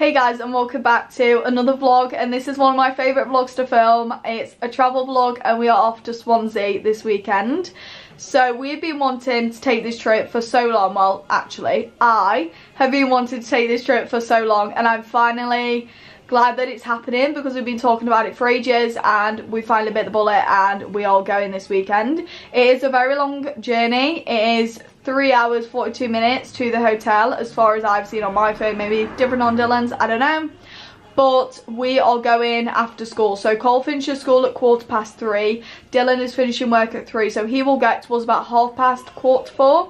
Hey guys, and welcome back to another vlog, and this is one of my favourite vlogs to film. It's a travel vlog and we are off to Swansea this weekend. So we've been wanting to take this trip for so long. Well, actually, I have been wanting to take this trip for so long, and I'm finally glad that it's happening because we've been talking about it for ages and we finally bit the bullet and we are going this weekend. It is a very long journey. It is 3 hours 42 minutes to the hotel as far as I've seen on my phone, maybe different on Dylan's, I don't know. But we are going after school. So Cole finishes school at 3:15. Dylan is finishing work at 3, so he will get to us about 4:30, 4:45.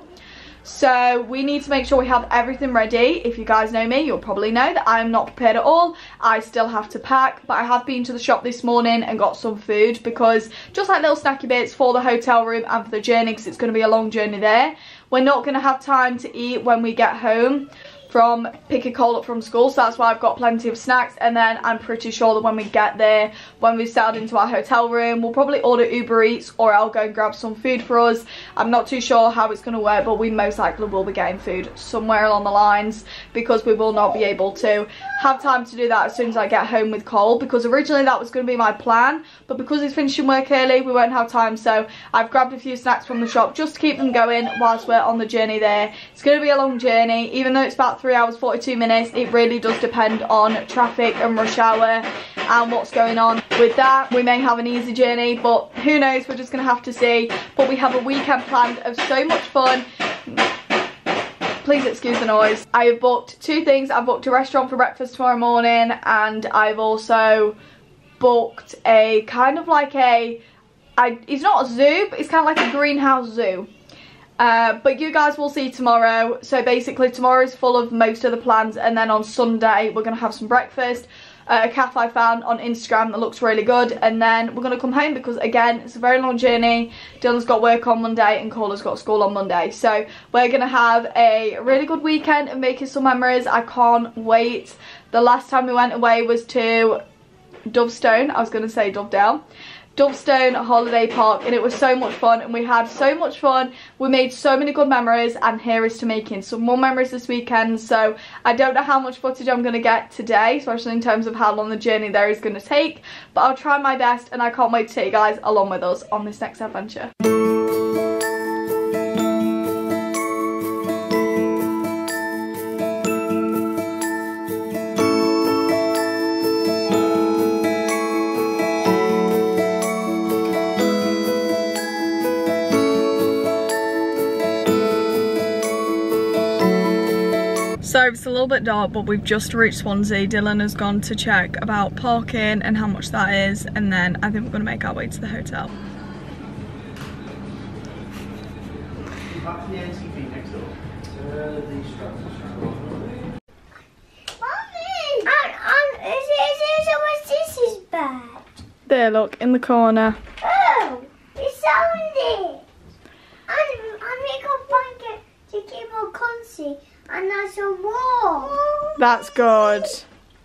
So we need to make sure we have everything ready. If you guys know me, you'll probably know that I'm not prepared at all. I still have to pack, but I have been to the shop this morning and got some food, because just like little snacky bits for the hotel room and for the journey, because it's going to be a long journey there. We're not going to have time to eat when we get home from picking Cole up from school, so that's why I've got plenty of snacks. And then I'm pretty sure that when we get there, when we've settled into our hotel room, we'll probably order Uber Eats, or I'll go and grab some food for us. I'm not too sure how it's going to work, but we most likely will be getting food somewhere along the lines, because we will not be able to have time to do that as soon as I get home with Cole, because originally that was going to be my plan, but because he's finishing work early, we won't have time. So I've grabbed a few snacks from the shop just to keep them going whilst we're on the journey there. It's going to be a long journey, even though it's about 3 hours 42 minutes. It really does depend on traffic and rush hour and what's going on with that. We may have an easy journey, but who knows, we're just going to have to see. But we have a weekend planned of so much fun. Please excuse the noise. I have booked 2 things. I've booked a restaurant for breakfast tomorrow morning, and I've also booked a kind of like it's not a zoo, but it's kind of like a greenhouse zoo. But you guys will see tomorrow. So basically tomorrow is full of most of the plans, and then on Sunday we're going to have some breakfast at a cafe I found on Instagram that looks really good, and then we're going to come home because again it's a very long journey. Dylan's got work on Monday and Cola's got school on Monday, so we're going to have a really good weekend and making some memories. I can't wait. The last time we went away was to Dovestone, I was going to say Dovedale, Dovestone Holiday Park, and it was so much fun, and we had so much fun. We made so many good memories, and here is to making some more memories this weekend. So I don't know how much footage I'm going to get today, especially in terms of how long the journey there is going to take, but I'll try my best, and I can't wait to take you guys along with us on this next adventure. So it's a little bit dark, but we've just reached Swansea. Dylan has gone to check about parking and how much that is, and then I think we're going to make our way to the hotel. Mommy, is someone else's bag? There, look, in the corner. Oh, it's on it. I make a blanket to keep her comfy. And that's a wall. That's good.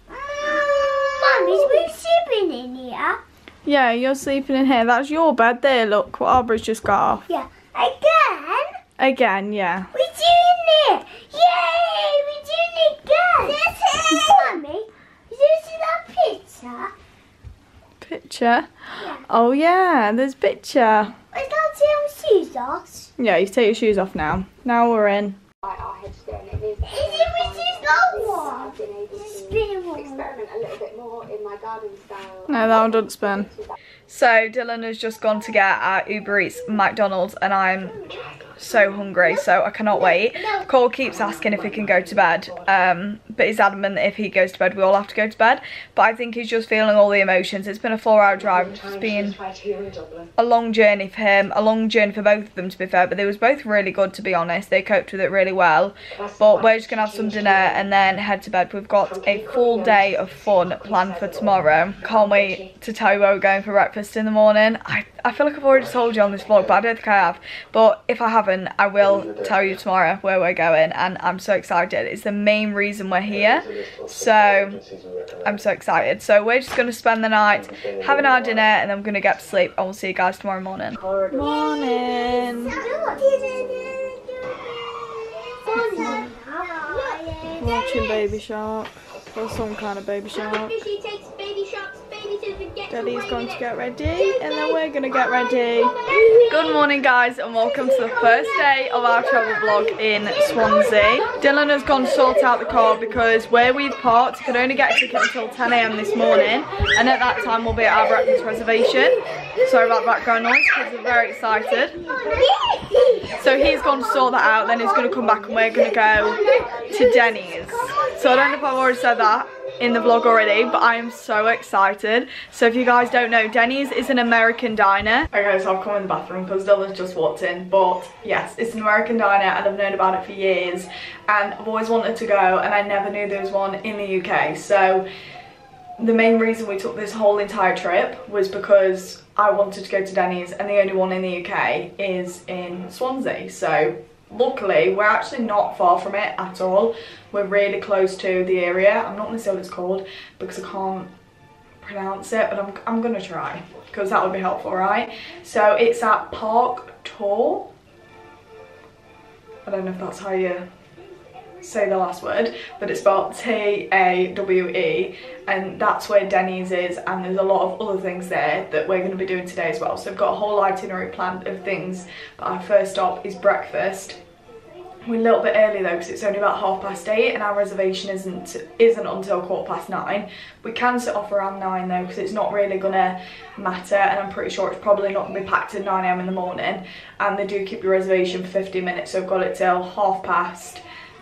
Mum, is we sleeping in here? Yeah, you're sleeping in here. That's your bed. There, look, what Aubrey's just got off. Yeah. Again? Again, yeah. We're doing it. Yay, we're doing it again. Mummy, did you see that picture? Picture? Yeah. Oh yeah, there's a picture. Is that your shoes off? Yeah, you take your shoes off now. Now we're in. Is it with his long one? Experiment a little bit more in my garden style. No, that one doesn't spin. So Dylan has just gone to get our Uber Eats McDonald's, and I'm so hungry, so I cannot wait. Cole keeps asking if he can go to bed, but he's adamant that if he goes to bed we all have to go to bed. But I think he's just feeling all the emotions. It's been a 4-hour drive. It's been a long journey for him, a long journey for both of them, to be fair, but they was both really good, to be honest. They coped with it really well. But we're just gonna have some dinner and then head to bed. We've got a full day of fun planned for tomorrow. Can't wait to tell you where we're going for breakfast in the morning. I feel like I've already told you on this vlog, but I don't think I have. But if I haven't, I will tell you tomorrow where we're going, and I'm so excited. It's the main reason we're here, so I'm so excited. So we're just going to spend the night having our dinner, and then we're going to get to sleep, and we'll see you guys tomorrow morning. Morning. Watching Baby Shark. for some kind of baby shower. She takes baby shots, Daddy's going to get ready, and then we're going to get ready. Good morning, guys, and welcome to the first day of our travel vlog in Swansea. Dylan has gone to sort out the car because where we've parked, you could only get a ticket until 10 AM this morning, and at that time we'll be at our breakfast reservation. Sorry about the background noise, kids are very excited. So he's gone to sort that out, then he's going to come back and we're going to go to Denny's. So I don't know if I've already said that in the vlog already, but I am so excited. So if you guys don't know, Denny's is an American diner. Okay, so I've come in the bathroom because Dylan's just walked in, but yes, it's an American diner and I've known about it for years and I've always wanted to go, and I never knew there was one in the UK. So the main reason we took this whole entire trip was because I wanted to go to Denny's, and the only one in the UK is in Swansea. So luckily we're actually not far from it at all. We're really close to the area. I'm not going to say what it's called because I can't pronounce it, but I'm going to try because that would be helpful, right? So it's at Park Tor. I don't know if that's how you say the last word, but it's spelled T-A-W-E, and that's where Denny's is, and there's a lot of other things there that we're going to be doing today as well. So we've got a whole itinerary planned of things, but our first stop is breakfast. We're a little bit early though because it's only about 8:30 and our reservation isn't until 9:15. We can set off around 9 though because it's not really gonna matter, and I'm pretty sure it's probably not gonna be packed at 9 AM in the morning, and they do keep your reservation for 50 minutes, so I've got it till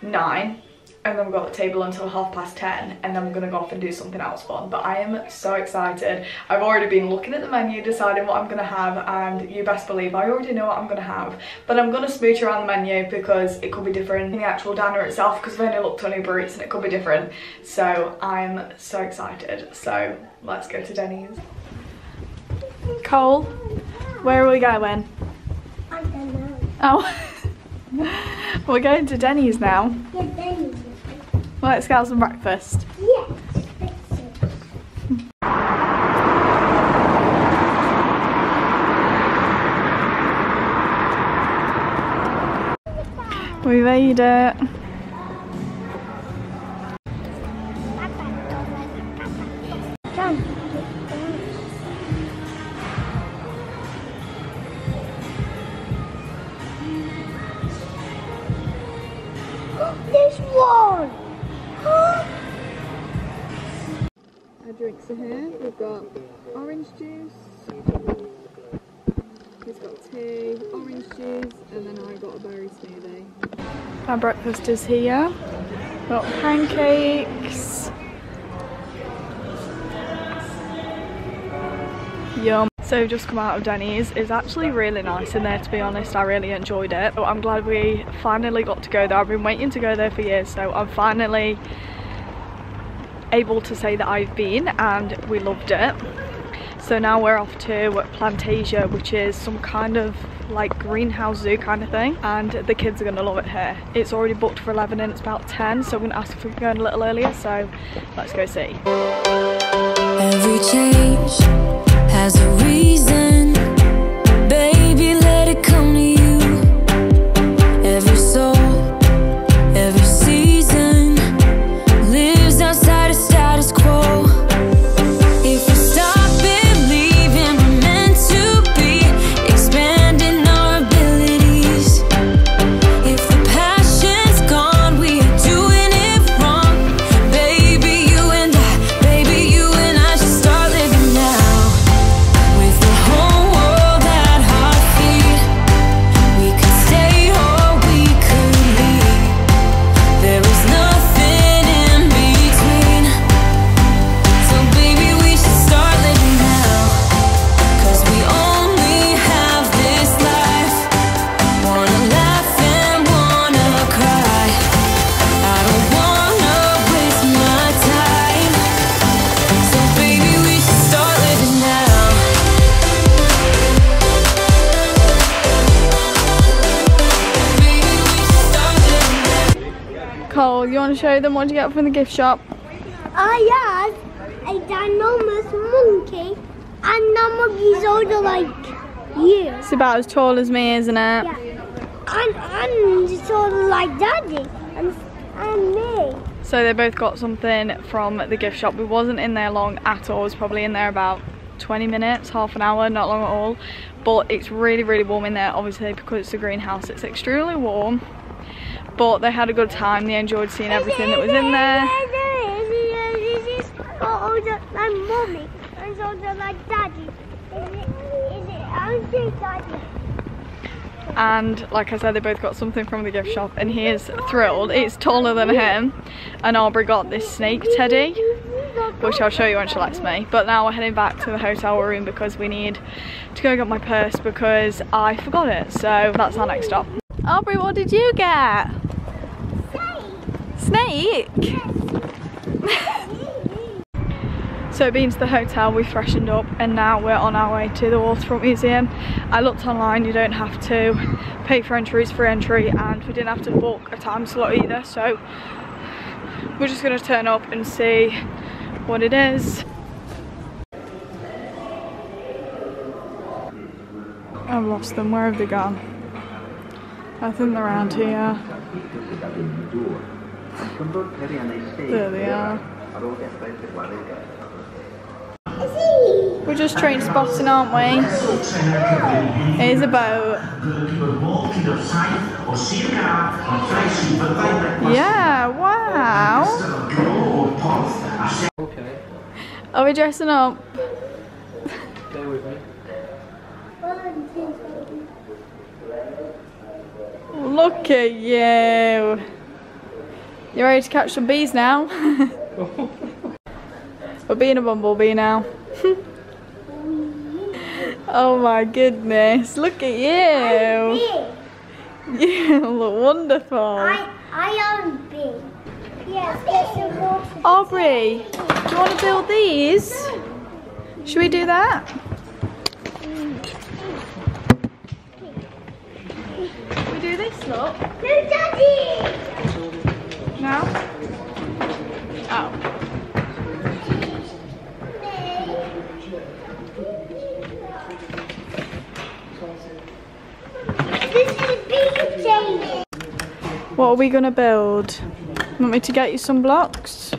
9:30, and then we've got the table until 10:30, and then we're gonna go off and do something else fun. But I am so excited. I've already been looking at the menu, deciding what I'm gonna have, and you best believe I already know what I'm gonna have, but I'm gonna smooch around the menu because it could be different in the actual diner itself, because I've only looked on Uber Eats and it could be different. So I'm so excited. So let's go to Denny's. Cole, where are we going? I don't know. Oh, we're going to Denny's now. Yeah, Denny's. Let's get some breakfast. Yes. We made it. This one. Our drinks are here. We've got orange juice. He's got tea, orange juice, and then I got a berry smoothie. Our breakfast is here. We've got pancakes. Yum. So we've just come out of Denny's. It's actually really nice in there, to be honest. I really enjoyed it. But I'm glad we finally got to go there. I've been waiting to go there for years, so I'm finally able to say that I've been, and we loved it. So now we're off to Plantasia, which is some kind of like greenhouse zoo kind of thing, and the kids are gonna love it here. It's already booked for 11 and it's about 10, so I'm gonna ask if we can go in a little earlier, so let's go see. Every change has a reason, baby, let it come to you. Every soul, every season lives outside of status quo. If we stop believing we're meant to be, expanding our abilities. If the passion's gone, we are doing it wrong. Baby, you and I should start living now. With the whole world at our feet, we could stay or we could leave. There is nothing in between. So baby, we should start living now. 'Cause we only have this life. Wanna laugh and wanna cry. I don't wanna waste my time. So baby, we should start living now. Baby, we should start living now. Cole, you want to show them what you get from the gift shop? I had a ginormous monkey, and that monkey's older like you. It's about as tall as me, isn't it? Yeah. And sort of like Daddy and me. So they both got something from the gift shop. We wasn't in there long at all. I was probably in there about 20 minutes, half an hour, not long at all. But it's really, really warm in there, obviously, because it's a greenhouse. It's extremely warm. But they had a good time. They enjoyed seeing everything that was in there. Like mommy, and also like daddy. Is it auntie, daddy? And like I said, they both got something from the gift shop, and he is thrilled. It's taller than him. And Aubrey got this snake teddy, which I'll show you when she lets me. But now we're heading back to the hotel room because we need to go get my purse because I forgot it. So that's our next stop. Aubrey, what did you get? Snake? So being to the hotel, we freshened up and now we're on our way to the Waterfront Museum. I looked online, you don't have to pay for entry, it's free entry, and we didn't have to book a time slot either, so we're just going to turn up and see what it is. I've lost them, where have they gone? I think they're around here. There they are. We're just train spotting, aren't we? Here's a boat. Yeah, wow. Are we dressing up? Stay with me. Look at you. You ready to catch some bees now? We're being a bumblebee now. Oh my goodness, look at you. You look wonderful. I am big. Yes, there's a water. Aubrey, do you want to build these? Should we do that? Should we do this, look? No, Daddy! No? Oh. This is a big thing. What are we going to build? Want me to get you some blocks?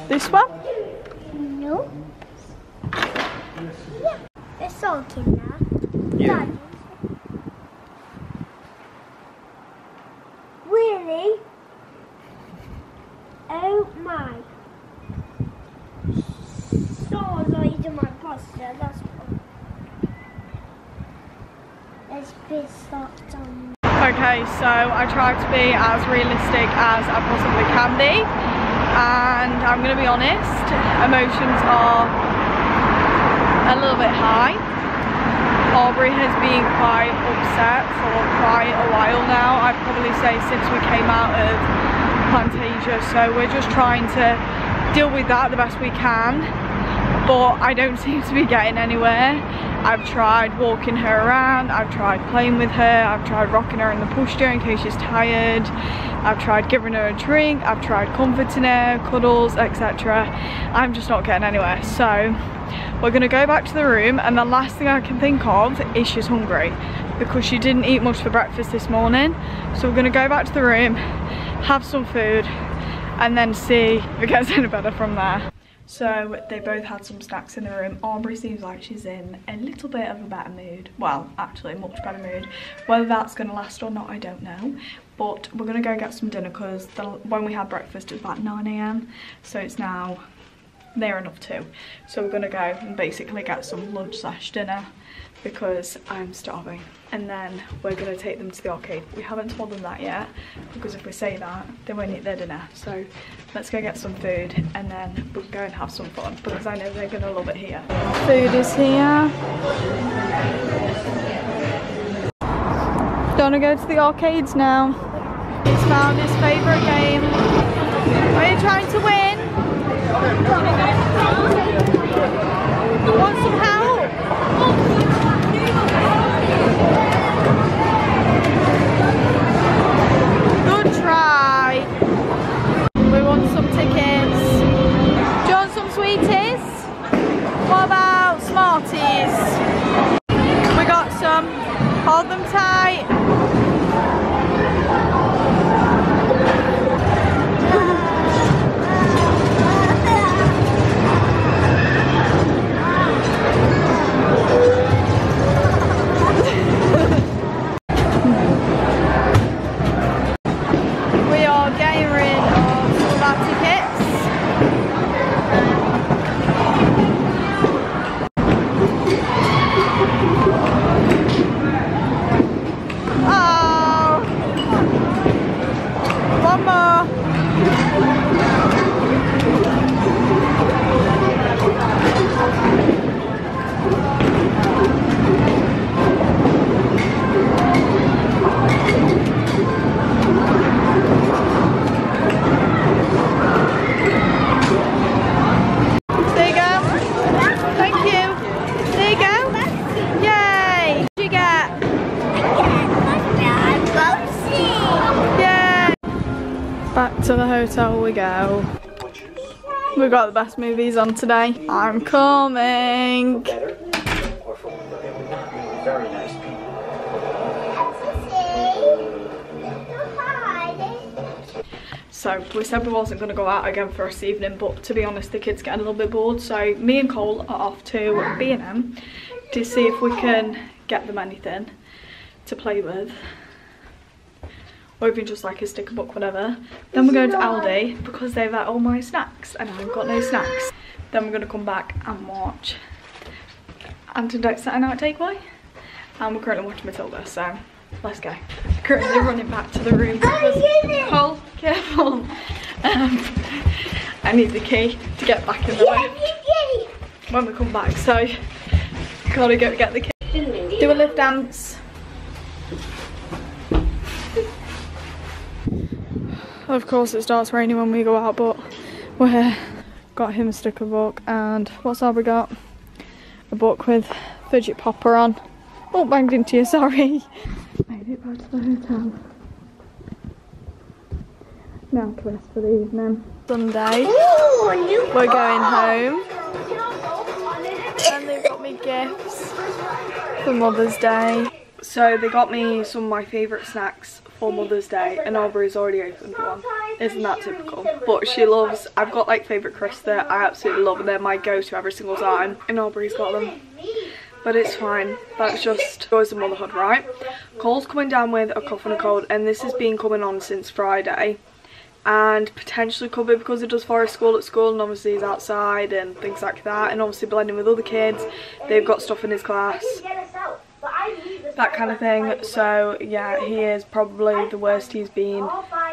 This one? No. Yeah. It's all kinder. Yeah. Daddy. Really? Oh my. Stars are eating my pasta. That's fun. Let's put socks on. Okay, so I tried to be as realistic as I possibly can be, and I'm going to be honest, emotions are a little bit high. Aubrey has been quite upset for quite a while now. I'd probably say since we came out of Plantasia, so we're just trying to deal with that the best we can, but I don't seem to be getting anywhere. I've tried walking her around, I've tried playing with her, I've tried rocking her in the pushchair in case she's tired, I've tried giving her a drink, I've tried comforting her, cuddles, etc. I'm just not getting anywhere. So we're going to go back to the room, and the last thing I can think of is she's hungry because she didn't eat much for breakfast this morning. So we're going to go back to the room, have some food, and then see if it gets any better from there. So they both had some snacks in the room. Aubrey seems like she's in a little bit of a better mood. Well, actually a much better mood. Whether that's going to last or not, I don't know. But we're going to go get some dinner because when we had breakfast it was about 9 AM. So it's now near enough too. So we're going to go and basically get some lunch/dinner because I'm starving. And then we're going to take them to the arcade. We haven't told them that yet because if we say that, they won't eat their dinner. So let's go get some food and then we'll go and have some fun because I know they're going to love it here. Food is here. Don't want to go to the arcades now. He's found his favourite game. Are you trying to win? Want some help? Good try. We want some tickets. Do you want some sweeties? What about Smarties? We got some. Hold them tight. hotel we go. We've got the best movies on today. I'm coming. Better or for not being very nice people. So we said we wasn't going to go out again for this evening, but to be honest the kids get a little bit bored, so me and Cole are off to B&M to see if we can get them anything to play with, or even just like a sticker book, whatever. Then we're going to Aldi because they've got all my snacks and I've got no snacks. Then we're going to come back and watch Anton Saturday Night Takeaway, and we're currently watching Matilda, so let's go. Currently running back to the room because Cole, careful. I need the key to get back in the lift when we come back, so gotta go get the key. Do a lift dance. Of course it starts raining when we go out, but we're here. Got him a sticker book, and what's Aubrey got? A book with Fidget Popper on. Oh, banged into you, sorry. Made it back to the hotel. Now to rest for the evening. Sunday. We're going home. And they've got me gifts for Mother's Day. So they got me some of my favourite snacks for Mother's Day, and Aubrey's already opened one. Isn't that typical? But she loves, I've got like favourite crisps that I absolutely love, and they're my go-to every single time. And Aubrey's got them. But it's fine, that's just joys of motherhood, right? Cole's coming down with a cough and a cold, and this has been coming on since Friday, and potentially could be because it does forest school at school, and obviously he's outside and things like that, and obviously blending with other kids. They've got stuff in his class, that kind of thing. So yeah, he is probably the worst he's been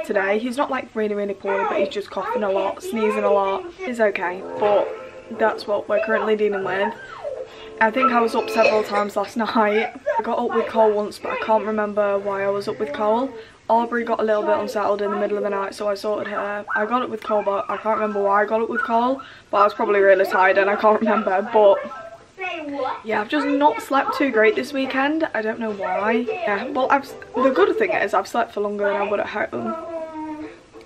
today. He's not like really poorly, but he's just coughing a lot, sneezing a lot. It's okay, but that's what we're currently dealing with. I think I was up several times last night. I got up with Cole once, but I can't remember why I was up with Cole. Aubrey got a little bit unsettled in the middle of the night, so I sorted her. I got up with Cole, but I can't remember why I got up with Cole. But I was probably really tired and I can't remember. But yeah, I've just not slept too great this weekend. I don't know why. Yeah, well, the good thing is I've slept for longer than I would at home.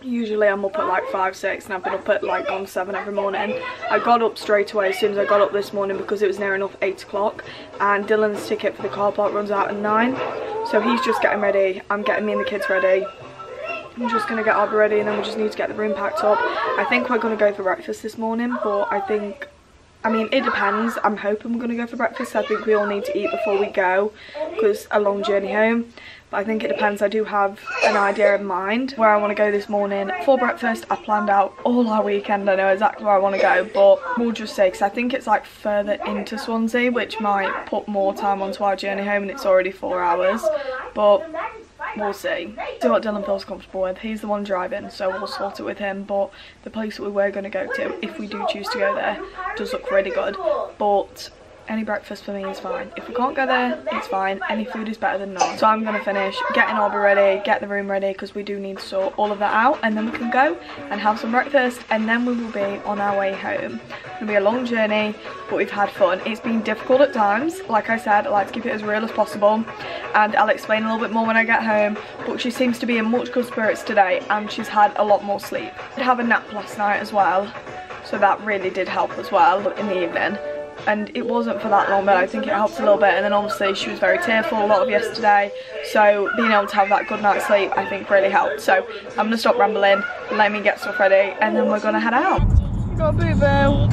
Usually I'm up at like 5, 6, and I've been up at like gone 7 every morning. I got up straight away as soon as I got up this morning because it was near enough 8 o'clock, and Dylan's ticket for the car park runs out at 9, so he's just getting ready. I'm getting me and the kids ready. I'm just going to get Aubrey ready, and then we just need to get the room packed up. I think we're going to go for breakfast this morning, but I mean, it depends. I'm hoping we're going to go for breakfast. I think we all need to eat before we go because a long journey home. But I think it depends. I do have an idea in mind where I want to go this morning for breakfast. I planned out all our weekend. I know exactly where I want to go, but we'll just see, because I think it's like further into Swansea, which might put more time onto our journey home, and it's already 4 hours. But we'll see. See what Dylan feels comfortable with. He's the one driving, so we'll sort it with him. But the place that we were going to go to, if we do choose to go there, does look really good. But any breakfast for me is fine. If we can't go there, it's fine. Any food is better than none. So I'm going to finish getting Aubrey ready, get the room ready, because we do need to sort all of that out, and then we can go and have some breakfast, and then we will be on our way home. It'll be a long journey, but we've had fun. It's been difficult at times. Like I said, I like to keep it as real as possible, and I'll explain a little bit more when I get home. But she seems to be in much good spirits today, and she's had a lot more sleep. I did have a nap last night as well, so that really did help as well in the evening. And it wasn't for that long, but I think it helped a little bit. And then obviously she was very tearful a lot of yesterday, so being able to have that good night's sleep I think really helped. So I'm going to stop rambling, let me get stuff ready, and then we're going to head out. We got Boo Boo.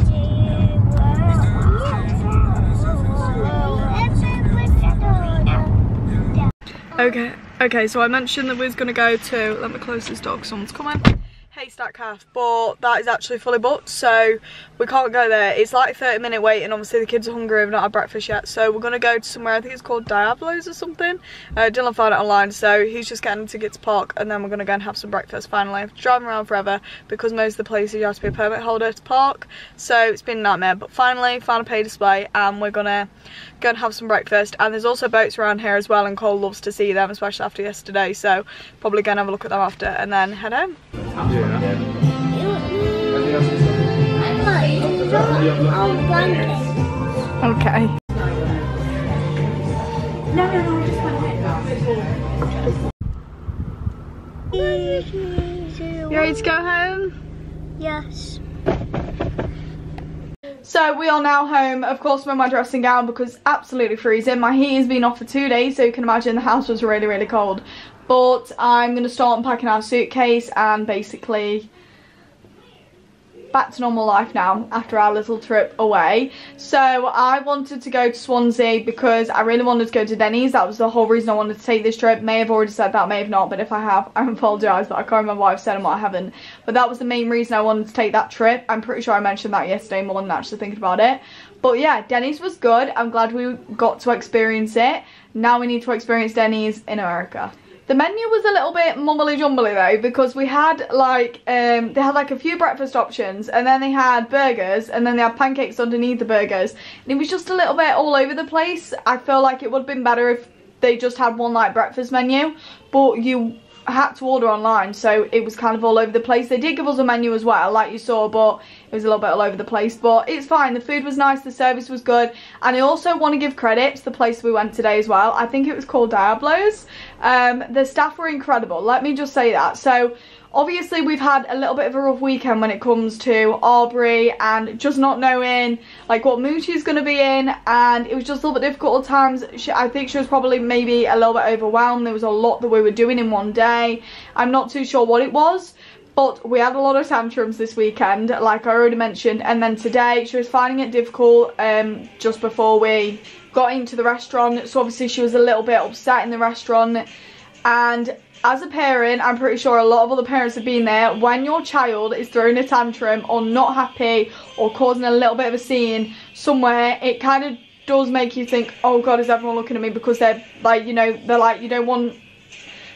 Okay, so I mentioned that we was going to go to, let me close this door because someone's coming, Haystack Calf, but that is actually fully booked, so we can't go there. It's like a 30-minute wait, and obviously the kids are hungry, we've not had breakfast yet, so we're going to go to somewhere, I think it's called Diablo's or something. Dylan found it online, so he's just getting a ticket to park, and then we're going to go and have some breakfast finally. I've driving around forever because most of the places you have to be a permit holder to park, so it's been a nightmare, but finally found a pay display, and we're going to go and have some breakfast. And there's also boats around here as well, and Cole loves to see them, especially after yesterday, so probably go and have a look at them after and then head home. Okay. You ready to go home? Yes. So we are now home. Of course, I'm in my dressing gown because it's absolutely freezing. My heat has been off for 2 days, so you can imagine the house was really, really cold. But I'm going to start unpacking our suitcase and basically back to normal life now after our little trip away. So I wanted to go to Swansea because I really wanted to go to Denny's. That was the whole reason I wanted to take this trip. May have already said that, may have not, but if I have, I apologise, but I can't remember what I've said and what I haven't. But that was the main reason I wanted to take that trip. I'm pretty sure I mentioned that yesterday more than actually thinking about it. But yeah, Denny's was good. I'm glad we got to experience it. Now we need to experience Denny's in America. The menu was a little bit mumbly jumbly though, because we had like they had like a few breakfast options, and then they had burgers, and then they had pancakes underneath the burgers, and it was just a little bit all over the place. I feel like it would have been better if they just had one like breakfast menu, but you had to order online, so it was kind of all over the place. They did give us a menu as well, like you saw, but it was a little bit all over the place. But it's fine, the food was nice, the service was good, and I also want to give credit to the place we went today as well. I think it was called Diablo's. The staff were incredible, let me just say that. So obviously we've had a little bit of a rough weekend when it comes to Aubrey and just not knowing like what mood she's going to be in, and it was just a little bit difficult at times. I think she was probably maybe a little bit overwhelmed. There was a lot that we were doing in one day. I'm not too sure what it was, but we had a lot of tantrums this weekend, like I already mentioned. And then today she was finding it difficult just before we got into the restaurant, so obviously she was a little bit upset in the restaurant. And as a parent, I'm pretty sure a lot of other parents have been there, when your child is throwing a tantrum or not happy or causing a little bit of a scene somewhere, it kind of does make you think, oh god, is everyone looking at me? Because they're like, you know, they're like, you don't want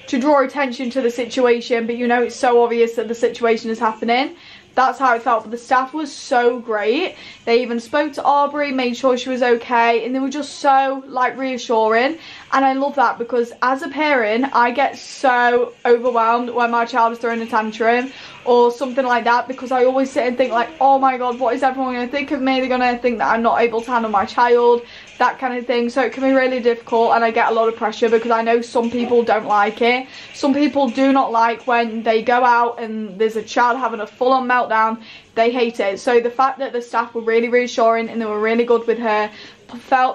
to draw attention to the situation, but you know it's so obvious that the situation is happening. That's how it felt. But the staff was so great. They even spoke to Aubrey, made sure she was okay, and they were just so like reassuring. And I love that, because as a parent I get so overwhelmed when my child is throwing a tantrum or something like that, because I always sit and think like, oh my god, what is everyone going to think of me? They're going to think that I'm not able to handle my child, that kind of thing. So it can be really difficult, and I get a lot of pressure because I know some people don't like it. Some people do not like when they go out and there's a child having a full-on meltdown. They hate it. So the fact that the staff were really reassuring and they were really good with her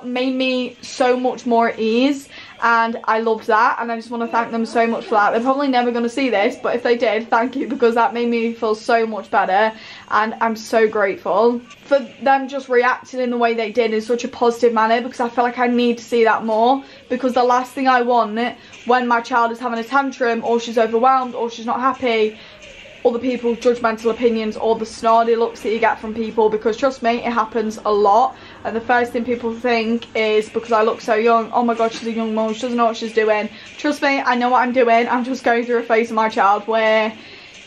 made me so much more at ease, and I loved that, and I just want to thank them so much for that. They're probably never going to see this, but if they did, thank you, because that made me feel so much better, and I'm so grateful for them just reacting in the way they did in such a positive manner, because I feel like I need to see that more. Because the last thing I want when my child is having a tantrum or she's overwhelmed or she's not happy, other people's judgmental opinions or the snarly looks that you get from people, because trust me, it happens a lot. And the first thing people think is, because I look so young, oh my god, she's a young mum, she doesn't know what she's doing. Trust me, I know what I'm doing. I'm just going through a phase of my child where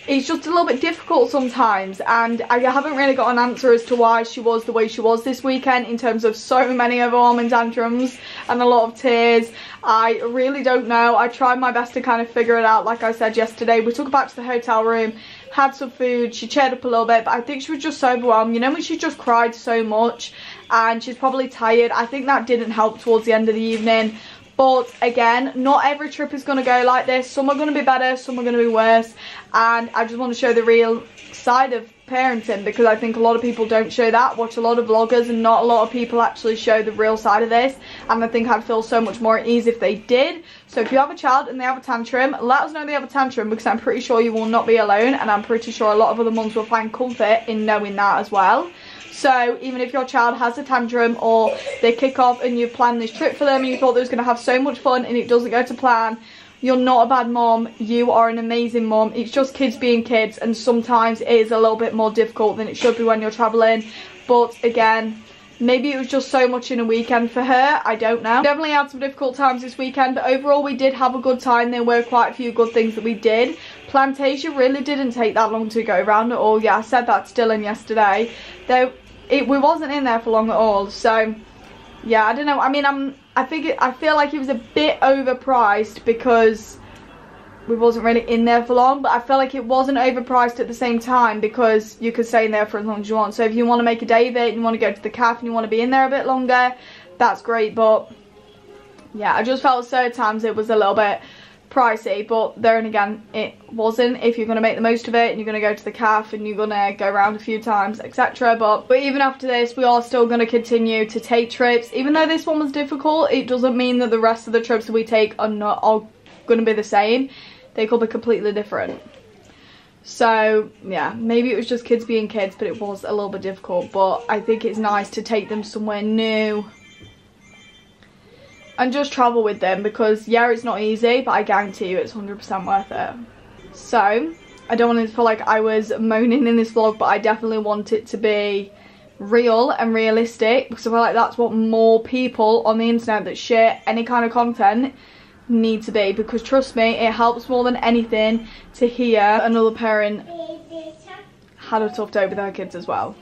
it's just a little bit difficult sometimes, and I haven't really got an answer as to why she was the way she was this weekend, in terms of so many overwhelming tantrums and a lot of tears. I really don't know. I tried my best to kind of figure it out. Like I said yesterday, we took her back to the hotel room, had some food, she cheered up a little bit, but I think she was just so overwhelmed. You know when she just cried so much and she's probably tired? I think that didn't help towards the end of the evening. But again, not every trip is going to go like this. Some are going to be better, some are going to be worse. And I just want to show the real side of parenting, because I think a lot of people don't show that. Watch a lot of vloggers and not a lot of people actually show the real side of this. And I think I'd feel so much more at ease if they did. So if you have a child and they have a tantrum, let us know they have a tantrum, because I'm pretty sure you will not be alone. And I'm pretty sure a lot of other mums will find comfort in knowing that as well. So even if your child has a tantrum or they kick off and you've planned this trip for them and you thought they was going to have so much fun and it doesn't go to plan, you're not a bad mom. You are an amazing mom. It's just kids being kids, and sometimes it is a little bit more difficult than it should be when you're traveling. But again, maybe it was just so much in a weekend for her. I don't know. Definitely had some difficult times this weekend, but overall we did have a good time. There were quite a few good things that we did. Plantation really didn't take that long to go around at all. Yeah, I said that to Dylan yesterday. We wasn't in there for long at all. So yeah, I don't know. I mean, I feel like it was a bit overpriced because we wasn't really in there for long, but I feel like it wasn't overpriced at the same time, because you could stay in there for as long as you want. So if you want to make a day of it and you want to go to the cafe and you want to be in there a bit longer, that's great. But yeah, I just felt certain times it was a little bit pricey, but then again it wasn't if you're going to make the most of it and you're going to go to the cafe and you're going to go around a few times, etc. But even after this we are still going to continue to take trips. Even though this one was difficult, it doesn't mean that the rest of the trips that we take are going to be the same. They could be completely different. So yeah, maybe it was just kids being kids, but it was a little bit difficult. But I think it's nice to take them somewhere new and just travel with them, because yeah, it's not easy, but I guarantee you it's 100% worth it. So I don't want it to feel like I was moaning in this vlog, but I definitely want it to be real and realistic, because I feel like that's what more people on the internet that share any kind of content need to be. Because trust me, it helps more than anything to hear another parent had a tough day with their kids as well.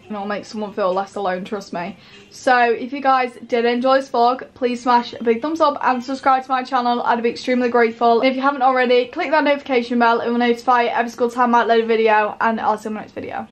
And it'll make someone feel less alone, trust me. So if you guys did enjoy this vlog, please smash a big thumbs up and subscribe to my channel. I'd be extremely grateful. And if you haven't already, click that notification bell. It will notify you every single time I upload a video, and I'll see you in my next video.